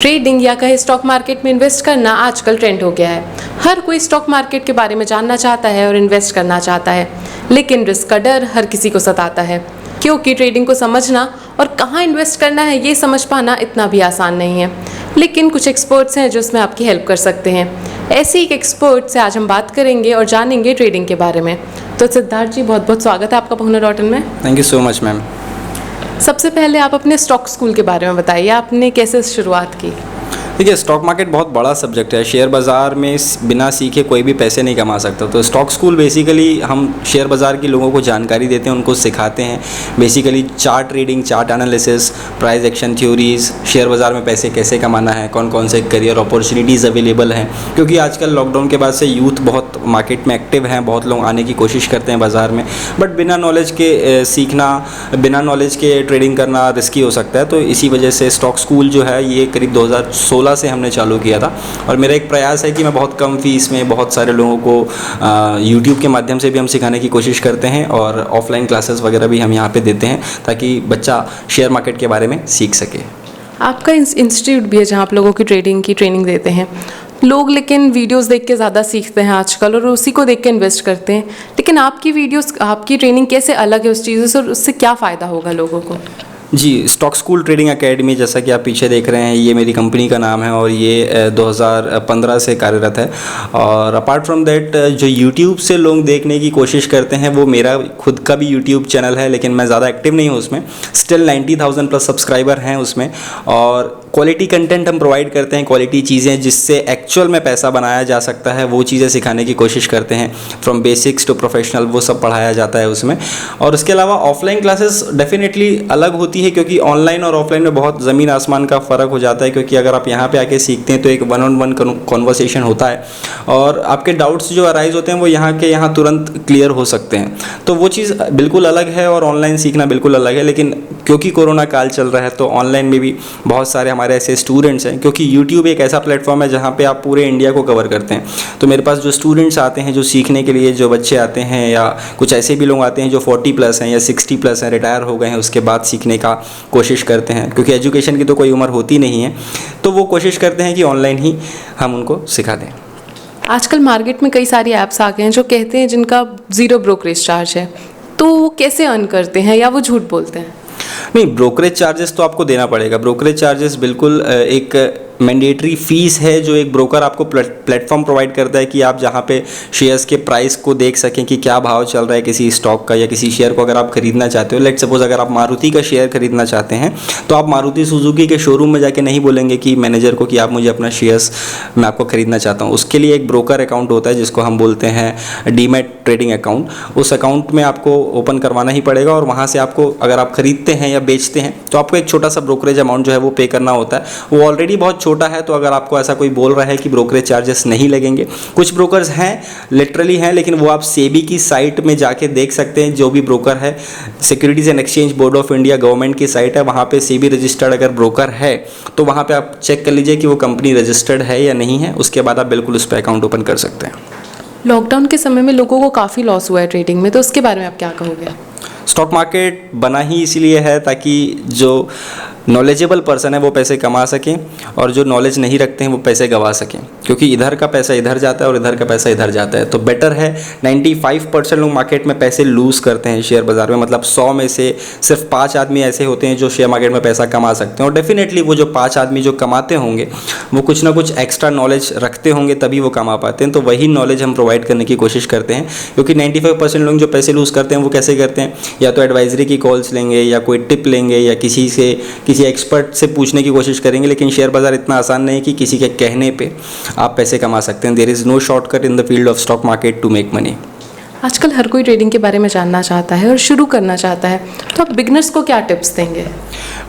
Trading या कहे stock market में इन्वेस्ट करना आजकल ट्रेंड हो गया है। हर कोई स्टॉक मार्केट के बारे में जानना चाहता है और इन्वेस्ट करना चाहता है, लेकिन रिस्क का डर हर किसी को सताता है, क्योंकि ट्रेडिंग को समझना और कहाँ इन्वेस्ट करना है ये समझ पाना इतना भी आसान नहीं है। लेकिन कुछ एक्सपर्ट्स हैं जो इसमें आपकी हेल्प कर सकते हैं। ऐसे ही एक एक्सपर्ट से आज हम बात करेंगे और जानेंगे ट्रेडिंग के बारे में। तो सिद्धार्थ जी, बहुत बहुत स्वागत है आपका पहुनर.in में। Thank you so much ma'am. सबसे पहले आप अपने स्टॉक स्कूल के बारे में बताइए, आपने कैसे शुरुआत की? देखिए, स्टॉक मार्केट बहुत बड़ा सब्जेक्ट है। शेयर बाज़ार में बिना सीखे कोई भी पैसे नहीं कमा सकता। तो स्टॉक स्कूल बेसिकली हम शेयर बाज़ार के लोगों को जानकारी देते हैं, उनको सिखाते हैं। Basically chart reading, chart analysis, price action theories, share बाज़ार में पैसे कैसे कमाना है, कौन कौन से करियर अपॉर्चुनिटीज़ अवेलेबल हैं। क्योंकि आजकल लॉकडाउन के बाद से यूथ बहुत मार्केट में एक्टिव हैं, बहुत लोग आने की कोशिश करते हैं बाज़ार में, बट बिना नॉलेज के सीखना, बिना नॉलेज के ट्रेडिंग करना रिस्की हो सकता है। तो इसी वजह से स्टॉक स्कूल जो है ये करीब 2016 से हमने चालू किया था। और मेरा एक प्रयास है कि मैं बहुत कम फीस में बहुत सारे लोगों को यूट्यूब के माध्यम से भी हम सिखाने की कोशिश करते हैं, और ऑफलाइन क्लासेस वगैरह भी हम यहाँ पे देते हैं ताकि बच्चा शेयर मार्केट के बारे में सीख सके। आपका इंस्टीट्यूट भी है जहाँ आप लोगों की ट्रेडिंग की ट्रेनिंग देते हैं। लोग लेकिन वीडियोस देख के ज़्यादा सीखते हैं आजकल और उसी को देख के इन्वेस्ट करते हैं, लेकिन आपकी वीडियोस, आपकी ट्रेनिंग कैसे अलग है उस चीज़ों से और उससे क्या फ़ायदा होगा लोगों को? जी, स्टॉक स्कूल ट्रेडिंग एकेडमी, जैसा कि आप पीछे देख रहे हैं, ये मेरी कंपनी का नाम है और ये 2015 से कार्यरत है। और अपार्ट फ्रॉम दैट, जो यूट्यूब से लोग देखने की कोशिश करते हैं वो मेरा खुद का भी यूट्यूब चैनल है, लेकिन मैं ज़्यादा एक्टिव नहीं हूँ उसमें। स्टिल 90,000 प्लस सब्सक्राइबर हैं उसमें, और क्वालिटी कंटेंट हम प्रोवाइड करते हैं, क्वालिटी चीज़ें जिससे एक्चुअल में पैसा बनाया जा सकता है वो चीज़ें सिखाने की कोशिश करते हैं। फ्रॉम बेसिक्स टू प्रोफेशनल वो सब पढ़ाया जाता है उसमें। और उसके अलावा ऑफलाइन क्लासेस डेफिनेटली अलग होती है, क्योंकि ऑनलाइन और ऑफलाइन में बहुत ज़मीन आसमान का फ़र्क हो जाता है। क्योंकि अगर आप यहाँ पे आके सीखते हैं तो एक 1-on-1 कॉन्वर्सेशन होता है और आपके डाउट्स जो अराइज होते हैं वो यहाँ तुरंत क्लियर हो सकते हैं। तो वो चीज़ बिल्कुल अलग है और ऑनलाइन सीखना बिल्कुल अलग है। लेकिन क्योंकि कोरोना काल चल रहा है तो ऑनलाइन में भी बहुत सारे हमारे ऐसे स्टूडेंट्स हैं, क्योंकि यूट्यूब एक ऐसा प्लेटफॉर्म है जहाँ पे आप पूरे इंडिया को कवर करते हैं। तो मेरे पास जो स्टूडेंट्स आते हैं, जो सीखने के लिए जो बच्चे आते हैं, या कुछ ऐसे भी लोग आते हैं जो 40 प्लस हैं या 60 प्लस हैं, रिटायर हो गए हैं, उसके बाद सीखने का कोशिश करते हैं, क्योंकि एजुकेशन की तो कोई उम्र होती नहीं है। तो वो कोशिश करते हैं कि ऑनलाइन ही हम उनको सिखा दें। आजकल मार्केट में कई सारी ऐप्स आ गए हैं जो कहते हैं जिनका 0 ब्रोकरेज चार्ज है, तो वो कैसे अर्न करते हैं या वो झूठ बोलते हैं? नहीं, ब्रोकरेज चार्जेस तो आपको देना पड़ेगा। ब्रोकरेज चार्जेस बिल्कुल एक मैंडेटरी फ़ीस है जो एक ब्रोकर आपको प्लेटफॉर्म प्रोवाइड करता है कि आप जहाँ पे शेयर्स के प्राइस को देख सकें कि क्या भाव चल रहा है किसी स्टॉक का या किसी शेयर को अगर आप खरीदना चाहते हो। लेट सपोज अगर आप मारुति का शेयर खरीदना चाहते हैं तो आप मारुति सुजुकी के शोरूम में जाके नहीं बोलेंगे कि मैनेजर को कि आप मुझे अपना शेयर्स मैं आपको खरीदना चाहता हूँ। उसके लिए एक ब्रोकर अकाउंट होता है जिसको हम बोलते हैं डीमैट ट्रेडिंग अकाउंट। उस अकाउंट में आपको ओपन करवाना ही पड़ेगा और वहाँ से आपको, अगर आप खरीदते हैं या बेचते हैं, तो आपको एक छोटा सा ब्रोकरेज अमाउंट जो है वो पे करना होता है। वो ऑलरेडी बहुत छोटा है, तो अगर आपको ऐसा कोई बोल रहा है कि ब्रोकरेज चार्जेस नहीं लगेंगे, कुछ ब्रोकर्स हैं, लिटरली हैं, लेकिन वो आप सेबी की साइट में जाके देख सकते हैं। जो भी ब्रोकर है, securities and exchange board of India government की साइट है, वहाँ पे सेबी रजिस्टर्ड अगर ब्रोकर है तो वहाँ पे आप चेक कर लीजिए कि वो कंपनी रजिस्टर्ड है या नहीं है। उसके बाद आप बिल्कुल उस पर अकाउंट ओपन कर सकते हैं। लॉकडाउन के समय में लोगों को काफ़ी लॉस हुआ है ट्रेडिंग में, तो उसके बारे में आप क्या कहोगे? स्टॉक मार्केट बना ही इसीलिए है ताकि जो नॉलेजेबल पर्सन है वो पैसे कमा सकें और जो नॉलेज नहीं रखते हैं वो पैसे गंवा सकें, क्योंकि इधर का पैसा इधर जाता है और इधर का पैसा इधर जाता है। तो बेटर है, 95% लोग मार्केट में पैसे लूज़ करते हैं शेयर बाज़ार में। मतलब 100 में से सिर्फ 5 आदमी ऐसे होते हैं जो शेयर मार्केट में पैसा कमा सकते हैं। और डेफिनेटली वो जो 5 आदमी जो कमाते होंगे वो कुछ ना कुछ एक्स्ट्रा नॉलेज रखते होंगे, तभी वो कमा पाते हैं। तो वही नॉलेज हम प्रोवाइड करने की कोशिश करते हैं, क्योंकि 95% लोग जो पैसे लूज़ करते हैं वो कैसे करते हैं? या तो एडवाइजरी की कॉल्स लेंगे, या कोई टिप लेंगे, या किसी एक्सपर्ट से पूछने की कोशिश करेंगे। लेकिन शेयर बाज़ार इतना आसान नहीं कि किसी के कहने पे आप पैसे कमा सकते हैं। There is no shortcut in the field of stock market to make money. आजकल हर कोई ट्रेडिंग के बारे में जानना चाहता है और शुरू करना चाहता है, तो आप बिगनर्स को क्या टिप्स देंगे?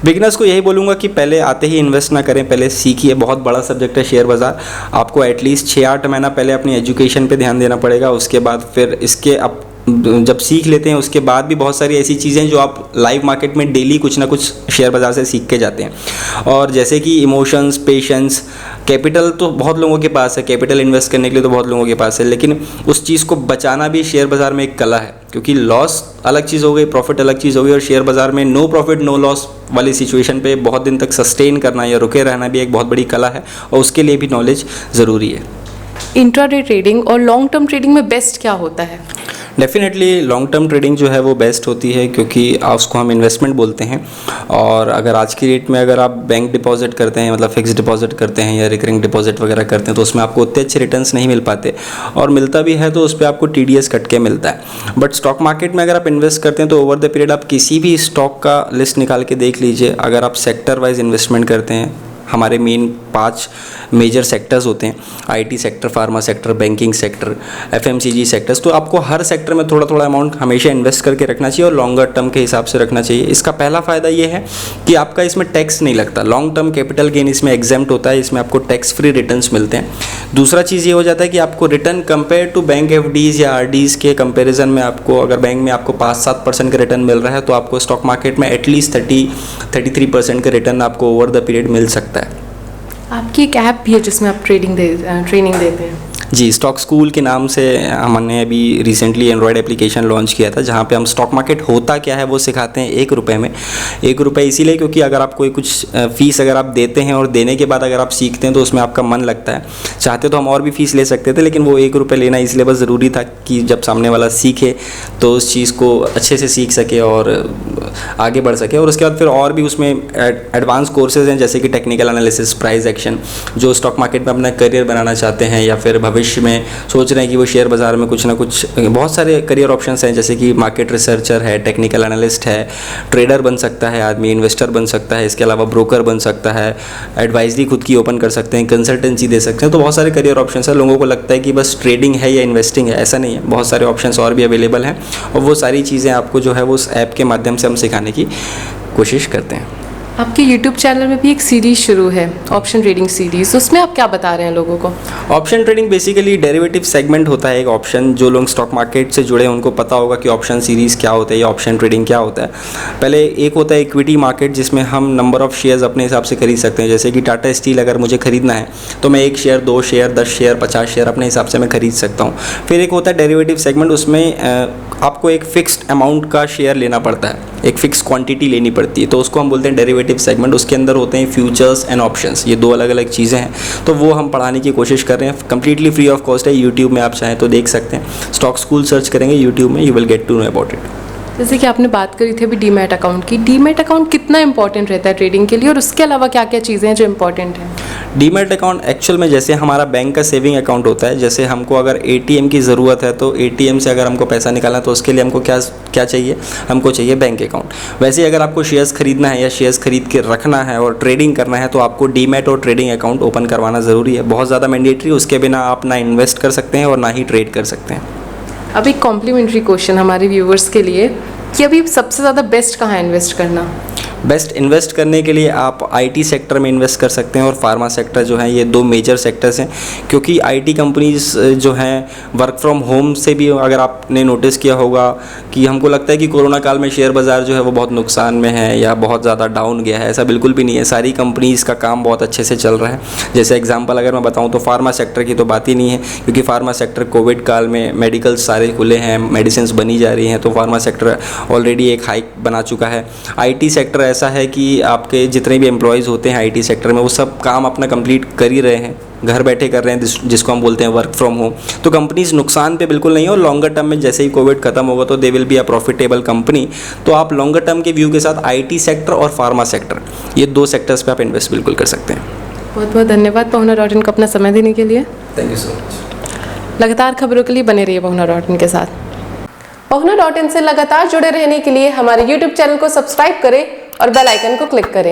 बिगनर्स को यही बोलूँगा कि पहले आते ही इन्वेस्ट ना करें, पहले सीखिए। बहुत बड़ा सब्जेक्ट है शेयर बाज़ार। आपको एटलीस्ट 6-8 महीना पहले अपनी एजुकेशन पे ध्यान देना पड़ेगा। उसके बाद फिर इसके जब सीख लेते हैं उसके बाद भी बहुत सारी ऐसी चीज़ें जो आप लाइव मार्केट में डेली कुछ ना कुछ शेयर बाज़ार से सीख के जाते हैं। और जैसे कि इमोशंस, पेशेंस, कैपिटल तो बहुत लोगों के पास है, कैपिटल इन्वेस्ट करने के लिए तो बहुत लोगों के पास है, लेकिन उस चीज़ को बचाना भी शेयर बाज़ार में एक कला है। क्योंकि लॉस अलग चीज़ हो गई, प्रॉफिट अलग चीज़ हो गई, और शेयर बाज़ार में नो प्रॉफिट नो लॉस वाली सिचुएशन पे बहुत दिन तक सस्टेन करना या रुके रहना भी एक बहुत बड़ी कला है, और उसके लिए भी नॉलेज ज़रूरी है। इंट्राडे ट्रेडिंग और लॉन्ग टर्म ट्रेडिंग में बेस्ट क्या होता है? डेफिनेटली लॉन्ग टर्म ट्रेडिंग जो है वो बेस्ट होती है, क्योंकि उसको हम इन्वेस्टमेंट बोलते हैं। और अगर आज की डेट में अगर आप बैंक डिपॉजिट करते हैं, मतलब फिक्स डिपॉजिट करते हैं या रिकरिंग डिपॉजिट वगैरह करते हैं, तो उसमें आपको उतने अच्छे रिटर्न्स नहीं मिल पाते, और मिलता भी है तो उस पर आपको TDS कट के मिलता है। बट स्टॉक मार्केट में अगर आप इन्वेस्ट करते हैं तो ओवर द पीरियड आप किसी भी स्टॉक का लिस्ट निकाल के देख लीजिए, अगर आप सेक्टर वाइज इन्वेस्टमेंट करते हैं, हमारे मेन 5 मेजर सेक्टर्स होते हैं, IT sector, pharma sector, banking sector, FMCG sectors, तो आपको हर सेक्टर में थोड़ा थोड़ा अमाउंट हमेशा इन्वेस्ट करके रखना चाहिए और लॉन्गर टर्म के हिसाब से रखना चाहिए। इसका पहला फ़ायदा ये है कि आपका इसमें टैक्स नहीं लगता, लॉन्ग टर्म कैपिटल गेन इसमें एग्जेम्प्ट होता है, इसमें आपको टैक्स फ्री रिटर्न्स मिलते हैं। दूसरा चीज़ ये हो जाता है कि आपको return compare to bank FDs या RDs के कंपेरिजन में, आपको अगर बैंक में आपको 5-7% का रिटर्न मिल रहा है, तो आपको स्टॉक मार्केट में एटलीस्ट 33% का रिटर्न आपको ओवर द पीरियड मिल सकता है। आपकी एक ऐप भी है जिसमें आप ट्रेनिंग देते हैं। जी, स्टॉक स्कूल के नाम से हमने अभी रिसेंटली एंड्रॉयड एप्लीकेशन लॉन्च किया था, जहाँ पे हम स्टॉक मार्केट होता क्या है वो सिखाते हैं 1 रुपये में। 1 रुपये इसीलिए क्योंकि अगर आप कोई कुछ फ़ीस अगर आप देते हैं और देने के बाद अगर आप सीखते हैं तो उसमें आपका मन लगता है। चाहते तो हम और भी फ़ीस ले सकते थे, लेकिन वो 1 रुपये लेना इसलिए बस ज़रूरी था कि जब सामने वाला सीखे तो उस चीज़ को अच्छे से सीख सके और आगे बढ़ सके। और उसके बाद फिर और भी उसमें एडवांस कोर्सेज़ हैं, जैसे कि टेक्निकल एनालिसिस, प्राइस एक्शन, जो स्टॉक मार्केट में अपना करियर बनाना चाहते हैं या फिर भविष्य में सोच रहे हैं कि वो शेयर बाज़ार में कुछ ना कुछ, बहुत सारे करियर ऑप्शंस हैं, जैसे कि मार्केट रिसर्चर है, टेक्निकल एनालिस्ट है, ट्रेडर बन सकता है आदमी, इन्वेस्टर बन सकता है, इसके अलावा ब्रोकर बन सकता है, एडवाइजरी खुद की ओपन कर सकते हैं, कंसल्टेंसी दे सकते हैं। तो बहुत सारे करियर ऑप्शंस हैं। लोगों को लगता है कि बस ट्रेडिंग है या इन्वेस्टिंग है, ऐसा नहीं है, बहुत सारे ऑप्शंस और भी अवेलेबल हैं, और वो सारी चीज़ें आपको जो है वो उस ऐप के माध्यम से हम सिखाने की कोशिश करते हैं। आपके YouTube चैनल में भी एक सीरीज़ शुरू है, ऑप्शन ट्रेडिंग सीरीज़, उसमें आप क्या बता रहे हैं लोगों को? Option trading basically derivative segment होता है एक ऑप्शन। जो लोग स्टॉक मार्केट से जुड़े हैं उनको पता होगा कि ऑप्शन सीरीज़ क्या होता है या ऑप्शन ट्रेडिंग क्या होता है। पहले एक होता है इक्विटी मार्केट, जिसमें हम नंबर ऑफ़ शेयर्स अपने हिसाब से खरीद सकते हैं। जैसे कि टाटा स्टील अगर मुझे खरीदना है तो मैं 1 शेयर, 2 शेयर, 10 शेयर, 50 शेयर अपने हिसाब से मैं खरीद सकता हूँ। फिर एक होता है डेरिवेटिव सेगमेंट, उसमें आपको एक फ़िक्स्ड अमाउंट का शेयर लेना पड़ता है, एक फ़िक्स क्वांटिटी लेनी पड़ती है, तो उसको हम बोलते हैं डेरिवेटिव सेगमेंट। उसके अंदर होते हैं फ्यूचर्स एंड ऑप्शंस, ये 2 अलग अलग चीज़ें हैं, तो वो हम पढ़ाने की कोशिश कर रहे हैं। कंप्लीटली फ्री ऑफ कॉस्ट है, यूट्यूब में आप चाहें तो देख सकते हैं। स्टॉक स्कूल सर्च करेंगे यूट्यूब में, you will get to know about it. जैसे कि आपने बात करी थी अभी डीमैट अकाउंट की, डीमैट अकाउंट कितना इंपॉर्टेंट रहता है ट्रेडिंग के लिए, और उसके अलावा क्या क्या चीज़ें हैं जो इंपॉर्टेंट हैं? डीमैट अकाउंट एक्चुअल में जैसे हमारा बैंक का सेविंग अकाउंट होता है, जैसे हमको अगर ATM की ज़रूरत है तो ATM से अगर हमको पैसा निकालना है तो उसके लिए हमको क्या चाहिए, हमको चाहिए बैंक अकाउंट। वैसे अगर आपको शेयर्स खरीदना है या शेयर्स खरीद के रखना है और ट्रेडिंग करना है तो आपको डीमैट और ट्रेडिंग अकाउंट ओपन करवाना ज़रूरी है, बहुत ज़्यादा मैंडेटरी। उसके बिना आप ना इन्वेस्ट कर सकते हैं और ना ही ट्रेड कर सकते हैं। अब एक कॉम्प्लीमेंट्री क्वेश्चन हमारे व्यूवर्स के लिए कि अभी सबसे ज़्यादा बेस्ट कहाँ इन्वेस्ट करना? बेस्ट इन्वेस्ट करने के लिए आप IT सेक्टर में इन्वेस्ट कर सकते हैं और फार्मा सेक्टर जो है, ये 2 मेजर सेक्टर्स हैं। क्योंकि IT कंपनीज जो हैं वर्क फ्रॉम होम से भी, अगर आपने नोटिस किया होगा कि हमको लगता है कि कोरोना काल में शेयर बाज़ार जो है वो बहुत नुकसान में है या बहुत ज़्यादा डाउन गया है, ऐसा बिल्कुल भी नहीं है। सारी कंपनीज़ का काम बहुत अच्छे से चल रहा है। जैसे एग्जाम्पल अगर मैं बताऊँ तो फार्मा सेक्टर की तो बात ही नहीं है, क्योंकि फार्मा सेक्टर कोविड काल में मेडिकल सारे खुले हैं, मेडिसिन बनी जा रही हैं, तो फार्मा सेक्टर ऑलरेडी एक हाइक बना चुका है। IT सेक्टर ऐसा है कि आपके जितने भी एम्प्लॉयज़ होते हैं IT सेक्टर में, वो सब काम अपना कंप्लीट कर ही रहे हैं, घर बैठे कर रहे हैं, जिसको हम बोलते हैं वर्क फ्रॉम होम। तो कंपनीज नुकसान पे बिल्कुल नहीं है, और लॉन्गर टर्म में जैसे ही कोविड खत्म होगा तो they will be a profitable company. तो आप लॉन्गर टर्म के व्यू के साथ IT सेक्टर और फार्मा सेक्टर, ये 2 सेक्टर्स पे आप इन्वेस्ट बिल्कुल कर सकते हैं। बहुत बहुत धन्यवाद पहुना.in को अपना समय देने के लिए। Thank you so much. लगातार खबरों के लिए बने रहिए पहुना.in के साथ। पहुना.in से लगातार जुड़े रहने के लिए हमारे YouTube चैनल को सब्सक्राइब करें और बेल आइकन को क्लिक करें।